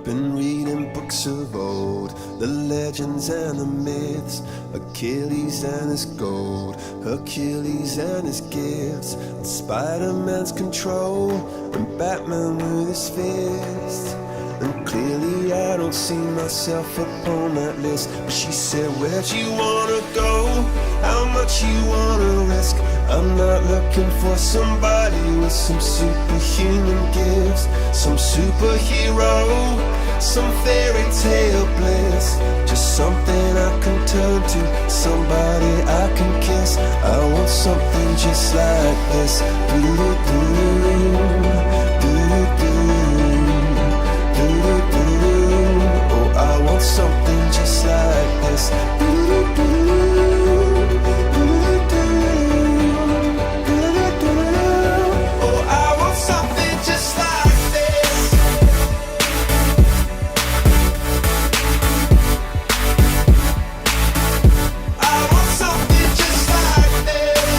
Been reading books of old, the legends and the myths, Achilles and his gold, Hercules and his gifts, and Spider-Man's control, and Batman with his fist. And clearly I don't see myself upon that list. But she said, where'd you wanna go? How much you wanna risk? I'm not looking for somebody with some superhuman gifts, some superhero, some fairy tale bliss. Just something I can turn to, somebody I can kiss. I want something just like this. Oh, I want something just like this. Oh, I want something just like this. I want something just like this.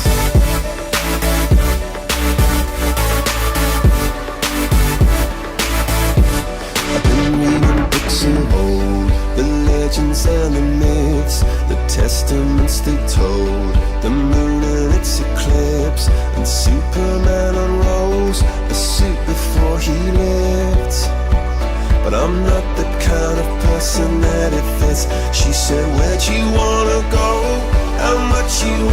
I've been reading books of old, the legends and the myths, the testaments they told, the moon and its eclipse, and Superman unrolls a suit before he lived. But I'm not the kind of person that it fits. She said, where'd you wanna go? How much you